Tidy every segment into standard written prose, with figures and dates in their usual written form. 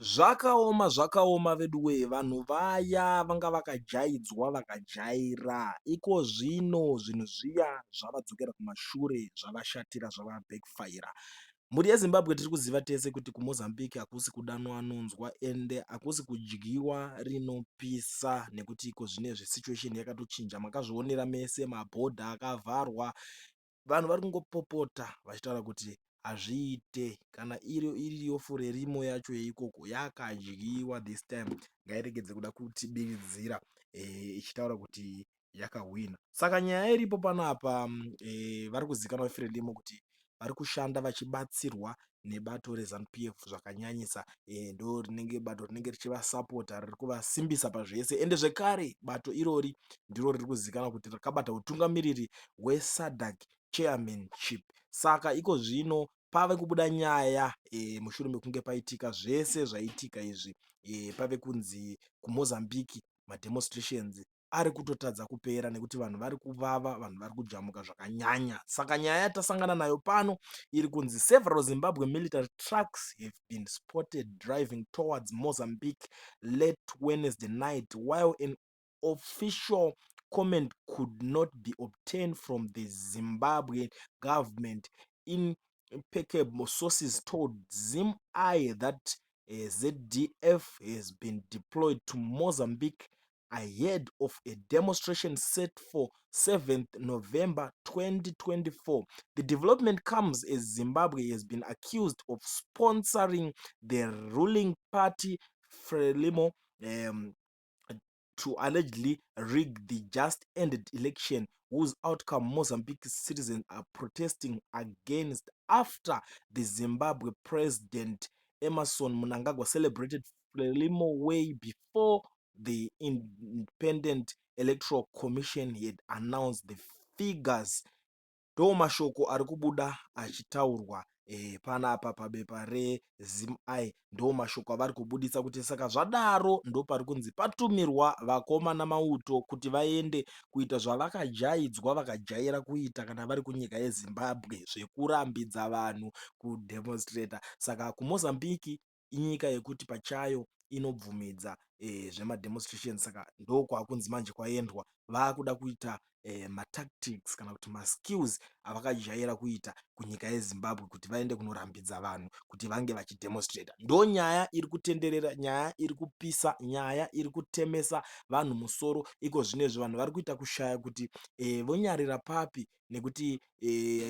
Zvakaoma veduwe, vanhu vaya vanga vakajaidzwa vakajaira, iko zvino zvinhu zviya zvavadzokera kumashure, zvavashatira, zvava backfire. Mhuri yeZimbabwe tiri kuziva tese kuti kuMozambique hakusi kudanwa anonzwa ende hakusi kudyiwa rinopisa, nekuti iko zvinezve situation yakatochinja. Makazvionera mese, mabhodha akavharwa, vanhu vari kungopopota vachitaura kuti hazviite, kana iriyo fure rimo yacho yeikoko yakadyiwa this time, ngairegedze kuda kutibiridzira ichitaura kuti yakahwina. Saka nyaya iripo panapa, vari kuzikanwa veFrelimo kuti vari kushanda vachibatsirwa nebato reZANU-PF zvakanyanyisa, ndo rinenge bato rinenge richivasapota, riri kuvasimbisa pazvese, ende zvekare bato irori ndiro riri kuzikanwa kuti rakabata utungamiriri hweSADC chairmanship. Saka iko zvino pave kubuda nyaya mushure mekunge paitika zvese zvaitika izvi, pave kunzi kuMozambique mademonstrations ari kutotadza kupera nekuti vanhu vari kuvava, vanhu vari kujamuka zvakanyanya. Saka nyaya yatasangana nayo pano iri kunzi several Zimbabwe military trucks have been spotted driving towards Mozambique late Wednesday night, while an official comment could not be obtained from the Zimbabwe government. Impeccable sources told ZimI that ZDF has been deployed to Mozambique ahead of a demonstration set for 7th November 2024. The development comes as Zimbabwe has been accused of sponsoring the ruling party Frelimo to allegedly rig the just ended election, whose outcome Mozambique citizens are protesting against after the Zimbabwe president Emerson Mnangagwa celebrated Frelimo way before the Independent Electoral Commission had announced the figures. Ndo mashoko ari kubuda achitaurwa panapa pabepa reZimI, ndo mashoko avari kubudisa kuti saka zvadaro ndo pari kunzi patumirwa vakoma namauto kuti vaende kuita zvavakajaidzwa vakajaira kuita kana vari kunyika yeZimbabwe, zvekurambidza vanhu kudemonstrata. Saka kuMozambique inyika yekuti pachayo inobvumidza zvemademonstrations, saka ndo kwakunzi manje kwaendwa, vakuda kuita matactics kana kuti maskills avakajaira kuita kunyika yeZimbabwe kuti vaende kunorambidza vanhu kuti vange vachidemonstrata. Ndo nyaya iri kutenderera, nyaya iri kupisa, nyaya iri kutemesa vanhu musoro. Iko zvinezvi vanhu vari kuita kushaya kuti vonyarira papi, nekuti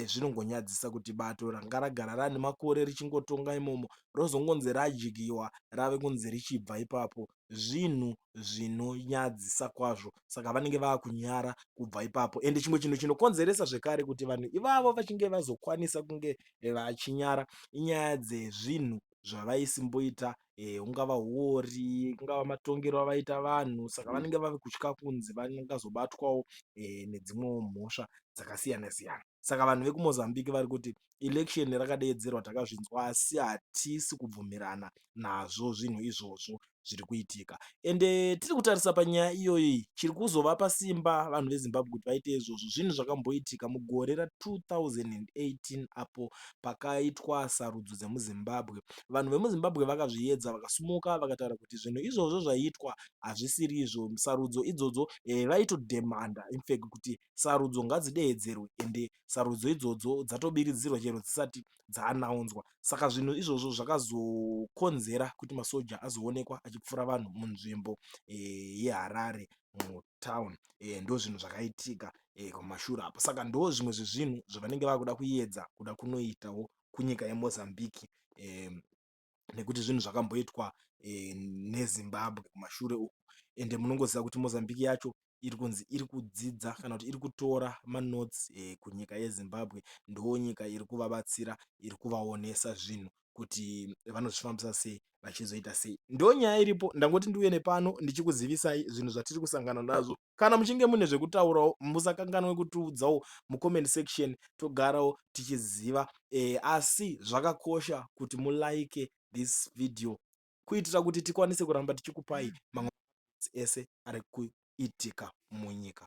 zvinongonyadzisa kuti bato ranga ragara rane makore richingotonga imomo rozongonzi radyiwa rave kunzi richibva ipapo, zvinhu zvinonyadzisa kwazvo. Saka vanenge vava kunyara kubva ipapo, ende chimwe chinhu chinokonzeresa zvekare kuti vanhu ivavo vachinge vazokwanisa kunge vachinyara inyaya dzezvinhu zvavaisimboita, ungava huori, ungava matongero avaita vanhu. Saka vanenge vave kutya kunzi vangazobatwawo nedzimwewo mhosva dzakasiyana siyana. Saka vanhu vekuMozambique vari kuti election rakadeedzerwa, takazvinzwa, asi hatisi kubvumirana nazvo zvinhu izvozvo zviri kuitika. Ende tiri kutarisa panyaya iyoyi, chiri kuzovapa simba vanhu veZimbabwe kuti vaite izvozvo zvinhu zvakamboitika mugore ra2018 apo pakaitwa sarudzo dzemuZimbabwe. Vanhu vemuZimbabwe vakazviedza, vakasumuka, vakataura kuti zvinhu izvozvo zvaiitwa hazvisiri izvo. Sarudzo idzodzo vaitodhemanda infact kuti sarudzo ngadzideedzerwe, ende sarudzo idzodzo dzatobiridzirwa chero dzisati dzaanaunzwa. Saka zvinhu izvozvo zvakazokonzera kuti Masoja azoonekwa achipfura vanhu munzvimbo yeHarare mutown. Ndo zvinhu zvakaitika kumashure apo. Saka ndo zvimwe zvezvinhu zvavanenge vakuda kuedza kuda kunoitawo kunyika yeMozambique, nekuti zvinhu zvakamboitwa neZimbabwe kumashure uku. Ende munongoziva kuti Mozambique yacho iri kunzi iri kudzidza kana kuti iri kutora manotes kunyika yeZimbabwe. Ndo nyika iri kuvabatsira, iri kuvaonesa zvinhu kuti vanozvifambisa sei, vachizoita sei. Ndo nyaya iripo, ndangoti ndiuye nepano ndichikuzivisai zvinhu zvatiri kusangana nazvo. Kana muchinge mune zvekutaurawo, musakanganwe kutiudzawo mucomment section, togarawo tichiziva. Asi zvakakosha kuti mulike this video kuitira kuti tikwanise kuramba tichikupai mamwe ese ari kuitika munyika.